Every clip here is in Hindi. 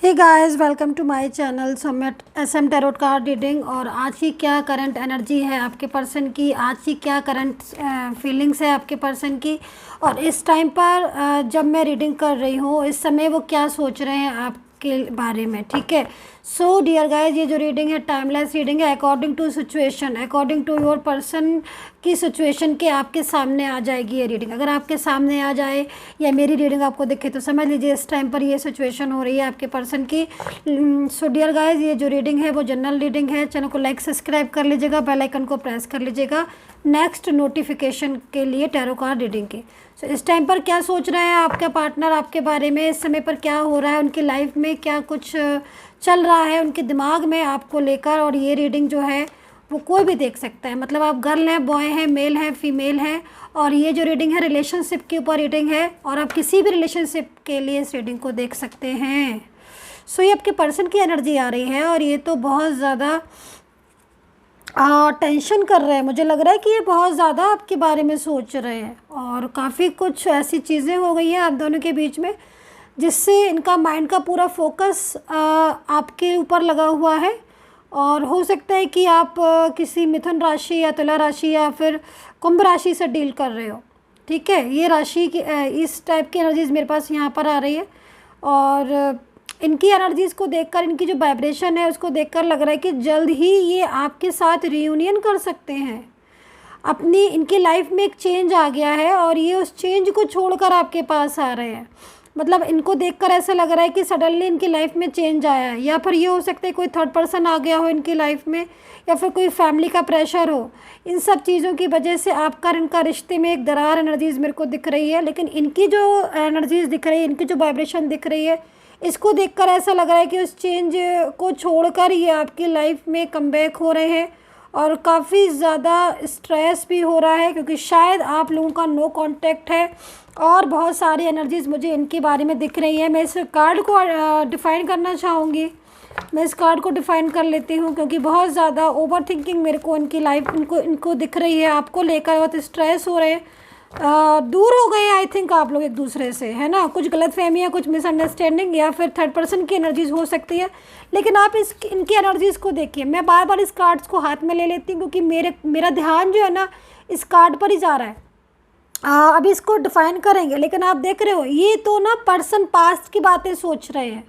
Hey guys, welcome to my channel Summit SM tarot card reading. और आज की क्या करंट एनर्जी है आपके पर्सन की, आज की क्या करंट फीलिंग्स है आपके पर्सन की, और इस टाइम पर जब मैं रीडिंग कर रही हूँ इस समय वो क्या सोच रहे हैं आपके बारे में। ठीक है, सो डियर गाइस, ये जो रीडिंग है टाइमलेस रीडिंग है। According to situation, according to your person की सिचुएशन के आपके सामने आ जाएगी ये रीडिंग। अगर आपके सामने आ जाए या मेरी रीडिंग आपको दिखे तो समझ लीजिए इस टाइम पर ये सिचुएशन हो रही है आपके पर्सन की। सो डियर गाइस, ये जो रीडिंग है वो जनरल रीडिंग है। चैनल को लाइक सब्सक्राइब कर लीजिएगा, बेल आइकन को प्रेस कर लीजिएगा नेक्स्ट नोटिफिकेशन के लिए टैरो कार्ड रीडिंग की। सो इस टाइम पर क्या सोच रहे हैं आपका पार्टनर आपके बारे में, इस समय पर क्या हो रहा है उनकी लाइफ में, क्या कुछ चल रहा है उनके दिमाग में आपको लेकर। और ये रीडिंग जो है वो कोई भी देख सकता है, मतलब आप गर्ल हैं, बॉय हैं, मेल हैं, फीमेल हैं। और ये जो रीडिंग है रिलेशनशिप के ऊपर रीडिंग है और आप किसी भी रिलेशनशिप के लिए इस रीडिंग को देख सकते हैं। सो ये आपके पर्सन की एनर्जी आ रही है और ये तो बहुत ज़्यादा टेंशन कर रहे हैं। मुझे लग रहा है कि ये बहुत ज़्यादा आपके बारे में सोच रहे हैं और काफ़ी कुछ ऐसी चीज़ें हो गई हैं आप दोनों के बीच में जिससे इनका माइंड का पूरा फोकस आपके ऊपर लगा हुआ है। और हो सकता है कि आप किसी मिथुन राशि या तुला राशि या फिर कुंभ राशि से डील कर रहे हो। ठीक है, ये राशि की इस टाइप की एनर्जीज मेरे पास यहाँ पर आ रही है। और इनकी एनर्जीज़ को देखकर, इनकी जो वाइब्रेशन है उसको देखकर लग रहा है कि जल्द ही ये आपके साथ रियूनियन कर सकते हैं। अपनी इनकी लाइफ में एक चेंज आ गया है और ये उस चेंज को छोड़कर आपके पास आ रहे हैं। मतलब इनको देखकर ऐसा लग रहा है कि सडनली इनकी लाइफ में चेंज आया है, या फिर ये हो सकता है कोई थर्ड पर्सन आ गया हो इनकी लाइफ में, या फिर कोई फैमिली का प्रेशर हो। इन सब चीज़ों की वजह से आपका इनका रिश्ते में एक दरार एनर्जीज़ मेरे को दिख रही है। लेकिन इनकी जो एनर्जीज़ दिख रही है, इनकी जो वाइब्रेशन दिख रही है, इसको देखकर ऐसा लग रहा है कि उस चेंज को छोड़कर ये आपकी लाइफ में कमबैक हो रहे हैं। और काफ़ी ज़्यादा स्ट्रेस भी हो रहा है क्योंकि शायद आप लोगों का नो कांटेक्ट है और बहुत सारी एनर्जीज़ मुझे इनके बारे में दिख रही है। मैं इस कार्ड को डिफ़ाइन करना चाहूँगी। मैं इस कार्ड को डिफ़ाइन कर लेती हूँ क्योंकि बहुत ज़्यादा ओवर थिंकिंग मेरे को इनकी लाइफ इनको दिख रही है। आपको लेकर बहुत स्ट्रेस हो रहे हैं, दूर हो गए आई थिंक आप लोग एक दूसरे से, है ना। कुछ गलतफहमियाँ, कुछ मिसअंडरस्टैंडिंग या फिर थर्ड पर्सन की एनर्जीज़ हो सकती है। लेकिन आप इनकी एनर्जीज़ को देखिए। मैं बार बार इस कार्ड्स को हाथ में ले लेती हूँ क्योंकि मेरा ध्यान जो है ना इस कार्ड पर ही जा रहा है। अभी इसको डिफ़ाइन करेंगे, लेकिन आप देख रहे हो ये तो ना पर्सन पास्ट की बातें सोच रहे हैं।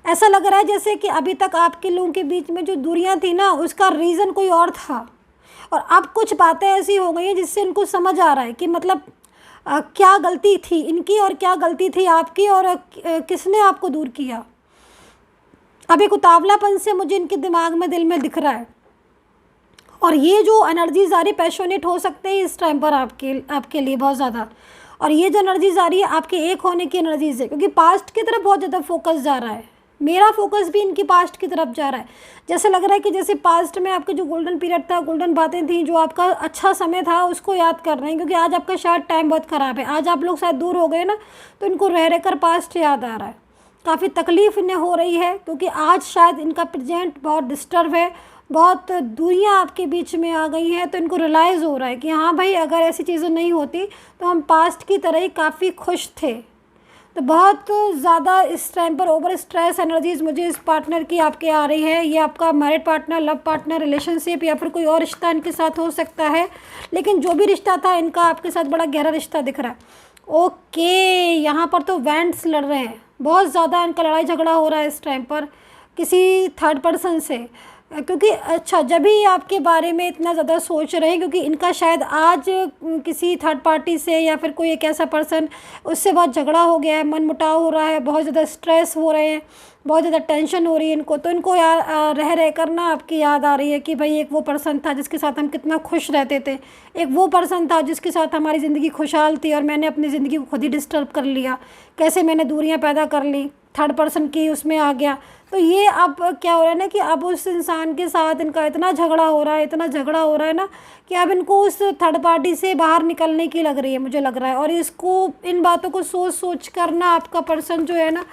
ऐसा लग रहा है जैसे कि अभी तक आपके लोगों के बीच में जो दूरियाँ थी ना उसका रीज़न कोई और था, और अब कुछ बातें ऐसी हो गई हैं जिससे इनको समझ आ रहा है कि मतलब क्या गलती थी इनकी और क्या गलती थी आपकी, और किसने आपको दूर किया। अब एक उतावलापन से मुझे इनके दिमाग में, दिल में दिख रहा है। और ये जो एनर्जीज आ रही पैशनेट हो सकते हैं इस टाइम पर आपके लिए बहुत ज़्यादा। और ये जो एनर्जीज आ रही है आपके एक होने की एनर्जीज है, क्योंकि पास्ट की तरफ बहुत ज़्यादा फोकस जा रहा है। मेरा फोकस भी इनकी पास्ट की तरफ जा रहा है। जैसे लग रहा है कि जैसे पास्ट में आपके जो गोल्डन पीरियड था, गोल्डन बातें थी, जो आपका अच्छा समय था, उसको याद कर रहे हैं। क्योंकि आज आपका शायद टाइम बहुत ख़राब है, आज आप लोग शायद दूर हो गए ना, तो इनको रह रह कर पास्ट याद आ रहा है। काफ़ी तकलीफ़ इन्हें हो रही है क्योंकि आज शायद इनका प्रेजेंट बहुत डिस्टर्ब है, बहुत दूरियां आपके बीच में आ गई हैं। तो इनको रियलाइज़ हो रहा है कि हाँ भाई, अगर ऐसी चीज़ें नहीं होती तो हम पास्ट की तरह ही काफ़ी खुश थे। तो बहुत ज़्यादा इस टाइम पर ओवर स्ट्रेस एनर्जीज़ मुझे इस पार्टनर की आपके आ रही है। ये आपका married partner, love partner, relationship या फिर कोई और रिश्ता इनके साथ हो सकता है। लेकिन जो भी रिश्ता था इनका आपके साथ बड़ा गहरा रिश्ता दिख रहा है। ओके, यहाँ पर तो वेंट्स लड़ रहे हैं, बहुत ज़्यादा इनका लड़ाई झगड़ा हो रहा है इस टाइम पर किसी थर्ड पर्सन से। क्योंकि अच्छा, जब भी आपके बारे में इतना ज़्यादा सोच रहे हैं क्योंकि इनका शायद आज किसी थर्ड पार्टी से या फिर कोई एक ऐसा पर्सन, उससे बहुत झगड़ा हो गया है, मनमुटाव हो रहा है, बहुत ज़्यादा स्ट्रेस हो रहे हैं, बहुत ज़्यादा टेंशन हो रही है इनको। तो इनको यार रह कर ना आपकी याद आ रही है कि भाई एक वो पर्सन था जिसके साथ हम कितना खुश रहते थे, एक वो पर्सन था जिसके साथ हमारी ज़िंदगी खुशहाल थी और मैंने अपनी ज़िंदगी को खुद ही डिस्टर्ब कर लिया, कैसे मैंने दूरियाँ पैदा कर ली, थर्ड पर्सन की उसमें आ गया। तो ये अब क्या हो रहा है ना कि अब उस इंसान के साथ इनका इतना झगड़ा हो रहा है, इतना झगड़ा हो रहा है ना कि अब इनको उस थर्ड पार्टी से बाहर निकलने की लग रही है, मुझे लग रहा है। और इसको, इन बातों को सोच सोच कर ना आपका पर्सन जो है ना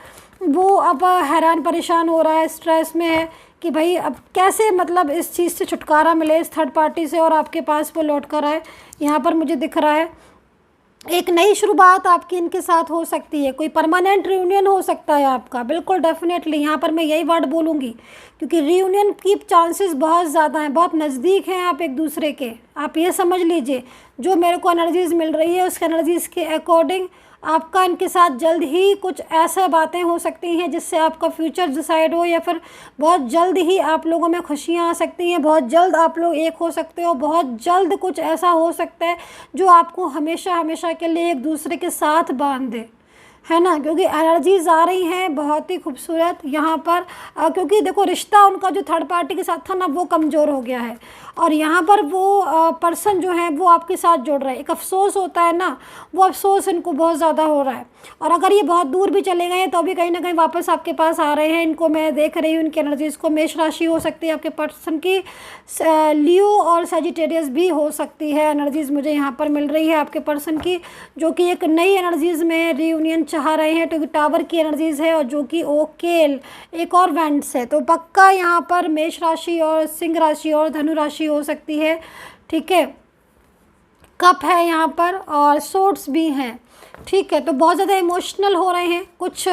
वो अब हैरान परेशान हो रहा है, स्ट्रेस में है कि भाई अब कैसे मतलब इस चीज़ से छुटकारा मिले, इस थर्ड पार्टी से, और आपके पास वो लौट कर आए। यहाँ पर मुझे दिख रहा है एक नई शुरुआत आपकी इनके साथ हो सकती है, कोई परमानेंट रियूनियन हो सकता है आपका, बिल्कुल डेफिनेटली यहाँ पर मैं यही वर्ड बोलूँगी, क्योंकि रियूनियन की चांसेस बहुत ज़्यादा हैं, बहुत नज़दीक हैं आप एक दूसरे के। आप ये समझ लीजिए, जो मेरे को एनर्जीज़ मिल रही है उस एनर्जीज़ के अकॉर्डिंग आपका इनके साथ जल्द ही कुछ ऐसा बातें हो सकती हैं जिससे आपका फ्यूचर डिसाइड हो, या फिर बहुत जल्द ही आप लोगों में खुशियाँ आ सकती हैं, बहुत जल्द आप लोग एक हो सकते हो, बहुत जल्द कुछ ऐसा हो सकता है जो आपको हमेशा हमेशा के लिए एक दूसरे के साथ बांध दे, है ना। क्योंकि एनर्जीज आ रही हैं बहुत ही खूबसूरत यहाँ पर, क्योंकि देखो रिश्ता उनका जो थर्ड पार्टी के साथ था ना वो कमज़ोर हो गया है, और यहाँ पर वो पर्सन जो है वो आपके साथ जुड़ रहा है। एक अफसोस होता है ना, वो अफसोस इनको बहुत ज़्यादा हो रहा है, और अगर ये बहुत दूर भी चले गए हैं तो भी कहीं ना कहीं वापस आपके पास आ रहे हैं। इनको मैं देख रही हूँ, इनकी एनर्जीज़ को। मेष राशि हो सकती है आपके पर्सन की, लियो और सजिटेरियस भी हो सकती है एनर्जीज़ मुझे यहाँ पर मिल रही है आपके पर्सन की, जो कि एक नई एनर्जीज़ में रियूनियन चाह रहे हैं, क्योंकि टावर की एनर्जीज़ है और जो कि ओकेल एक और वेंट्स है। तो पक्का यहाँ पर मेष राशि और सिंह राशि और धनु राशि हो सकती है, ठीक है। कप है यहाँ पर और सोर्ट्स भी हैं, ठीक है। तो बहुत ज़्यादा इमोशनल हो रहे हैं, कुछ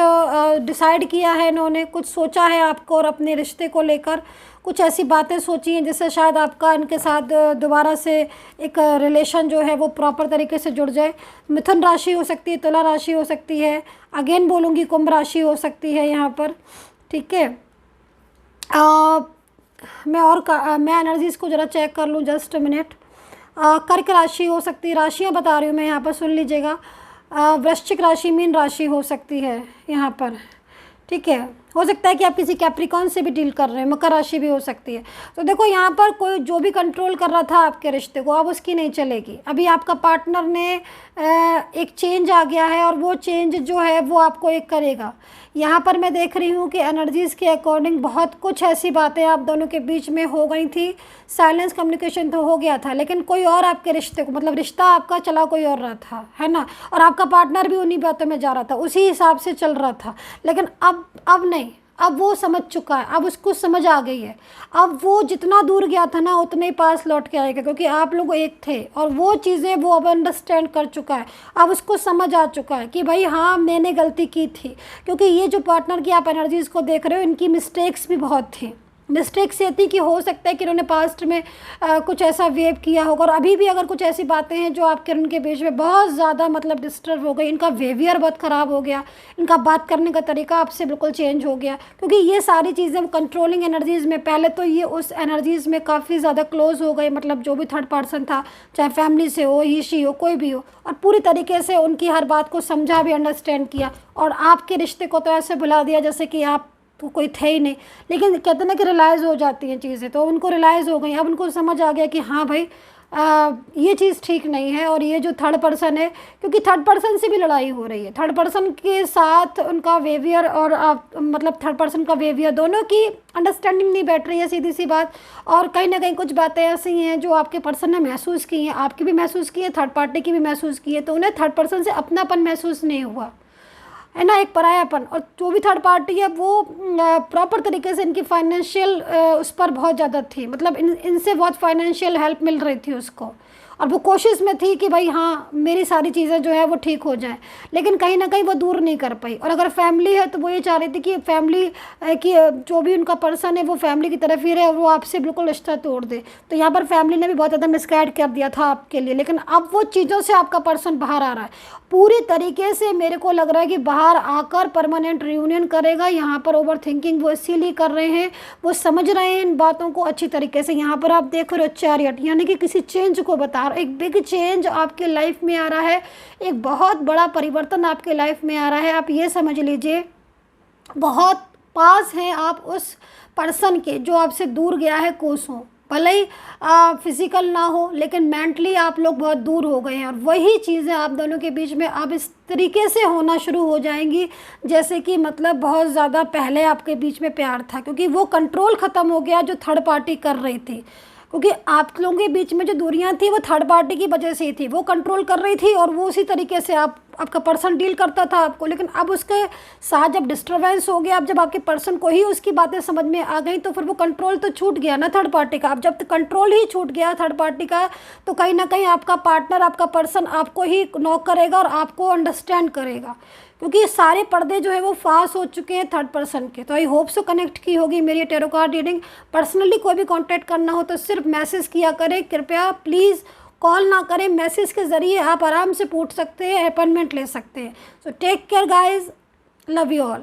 डिसाइड किया है इन्होंने, कुछ सोचा है आपको और अपने रिश्ते को लेकर कुछ ऐसी बातें सोची हैं जिससे शायद आपका इनके साथ दोबारा से एक रिलेशन जो है वो प्रॉपर तरीके से जुड़ जाए। मिथुन राशि हो सकती है, तुला राशि हो सकती है, अगेन बोलूँगी कुंभ राशि हो सकती है यहाँ पर, ठीक है। मैं एनर्जीज़ को ज़रा चेक कर लूँ, जस्ट अ मिनट। कर्क राशि हो सकती है, राशियाँ बता रही हूँ मैं यहाँ पर, सुन लीजिएगा। वृश्चिक राशि, मीन राशि हो सकती है यहाँ पर, ठीक है। हो सकता है कि आप किसी कैप्रिकॉन से भी डील कर रहे हैं, मकर राशि भी हो सकती है। तो देखो यहाँ पर कोई जो भी कंट्रोल कर रहा था आपके रिश्ते को, अब उसकी नहीं चलेगी। अभी आपका पार्टनर ने एक चेंज आ गया है, और वो चेंज जो है वो आपको एक करेगा। यहाँ पर मैं देख रही हूँ कि एनर्जीज़ के अकॉर्डिंग बहुत कुछ ऐसी बातें आप दोनों के बीच में हो गई थी। साइलेंस कम्युनिकेशन तो हो गया था, लेकिन कोई और आपके रिश्ते को, मतलब रिश्ता आपका चला कोई और रहा था, है ना, और आपका पार्टनर भी उन्हीं बातों में जा रहा था, उसी हिसाब से चल रहा था। लेकिन अब नहीं, अब वो समझ चुका है, अब उसको समझ आ गई है। अब वो जितना दूर गया था ना उतने ही पास लौट के आएगा, क्योंकि आप लोग एक थे, और वो चीज़ें वो अब अंडरस्टैंड कर चुका है। अब उसको समझ आ चुका है कि भाई हाँ मैंने गलती की थी, क्योंकि ये जो पार्टनर की आप एनर्जीज़ को देख रहे हो, इनकी मिस्टेक्स भी बहुत थी। मिस्टेक्स ये थी कि हो सकता है कि इन्होंने पास्ट में कुछ ऐसा वेव किया होगा, और अभी भी अगर कुछ ऐसी बातें हैं जो आपके उनके बीच में बहुत ज़्यादा मतलब डिस्टर्ब हो गई। इनका बिहेवियर बहुत ख़राब हो गया, इनका बात करने का तरीका आपसे बिल्कुल चेंज हो गया, क्योंकि ये सारी चीज़ें कंट्रोलिंग एनर्जीज़ में, पहले तो ये उस एनर्जीज़ में काफ़ी ज़्यादा क्लोज हो गए, मतलब जो भी थर्ड पर्सन था, चाहे फैमिली से हो, ही शी हो, कोई भी हो, और पूरी तरीके से उनकी हर बात को समझा भी, अंडरस्टैंड किया, और आपके रिश्ते को तो ऐसे भुला दिया जैसे कि आप तो कोई थे ही नहीं। लेकिन कहते ना कि रियलाइज़ हो जाती हैं चीज़ें, तो उनको रियलाइज़ हो गई। अब उनको समझ आ गया कि हाँ भाई ये चीज़ ठीक नहीं है, और ये जो थर्ड पर्सन है, क्योंकि थर्ड पर्सन से भी लड़ाई हो रही है, थर्ड पर्सन के साथ उनका बिहेवियर और मतलब थर्ड पर्सन का बिहेवियर, दोनों की अंडरस्टैंडिंग नहीं बैठ रही है, सीधी सी बात। और कहीं ना कहीं कुछ बातें ऐसी हैं जो आपके पर्सन ने महसूस की हैं, आपकी भी महसूस की है, थर्ड पार्टी की भी महसूस की है, तो उन्हें थर्ड पर्सन से अपनापन महसूस नहीं हुआ, है ना, एक परायापन। और जो भी थर्ड पार्टी है वो प्रॉपर तरीके से इनकी फाइनेंशियल उस पर बहुत ज़्यादा थी, मतलब इनसे बहुत फाइनेंशियल हेल्प मिल रही थी उसको, और वो कोशिश में थी कि भाई हाँ मेरी सारी चीज़ें जो है वो ठीक हो जाए, लेकिन कहीं ना कहीं वो दूर नहीं कर पाई। और अगर फैमिली है तो वो ये चाह रही थी कि फैमिली की जो भी उनका पर्सन है वो फैमिली की तरफ ही रहे, और वो आपसे बिल्कुल रिश्ता तोड़ दे। तो यहाँ पर फैमिली ने भी बहुत ज़्यादा मिसगाइड कर दिया था आपके लिए, लेकिन अब वो चीज़ों से आपका पर्सन बाहर आ रहा है पूरी तरीके से। मेरे को लग रहा है कि बाहर आकर परमानेंट रियूनियन करेगा। यहाँ पर ओवर थिंकिंग वो इसीलिए कर रहे हैं, वो समझ रहे हैं इन बातों को अच्छी तरीके से। यहाँ पर आप देख रहे हो चैरियट, यानी कि किसी चेंज को बता रहा, एक बिग चेंज आपके लाइफ में आ रहा है, एक बहुत बड़ा परिवर्तन आपके लाइफ में आ रहा है। आप ये समझ लीजिए बहुत पास हैं आप उस पर्सन के जो आपसे दूर गया है कोसों, भले ही फिजिकल ना हो, लेकिन मेंटली आप लोग बहुत दूर हो गए हैं। और वही चीज़ें आप दोनों के बीच में अब इस तरीके से होना शुरू हो जाएंगी जैसे कि मतलब बहुत ज़्यादा पहले आपके बीच में प्यार था, क्योंकि वो कंट्रोल ख़त्म हो गया जो थर्ड पार्टी कर रही थी। क्योंकि आप लोगों के बीच में जो दूरियां थी वो थर्ड पार्टी की वजह से ही थी, वो कंट्रोल कर रही थी और वो उसी तरीके से आपका पर्सन डील करता था आपको। लेकिन अब उसके साथ जब डिस्टर्बेंस हो गया, अब जब आपके पर्सन को ही उसकी बातें समझ में आ गई, तो फिर वो कंट्रोल तो छूट गया ना थर्ड पार्टी का। अब जब तक कंट्रोल ही छूट गया थर्ड पार्टी का, तो कहीं ना कहीं आपका पार्टनर, आपका पर्सन आपको ही नॉक करेगा और आपको अंडरस्टैंड करेगा, क्योंकि ये सारे पर्दे जो है वो फास हो चुके हैं थर्ड पर्सन के। तो आई होप सो कनेक्ट की होगी मेरी टैरो कार्ड रीडिंग। पर्सनली कोई भी कांटेक्ट करना हो तो सिर्फ मैसेज किया करें, कृपया प्लीज़ कॉल ना करें। मैसेज के ज़रिए आप आराम से पूछ सकते हैं, अपॉइंटमेंट ले सकते हैं। So take care guys, love you all.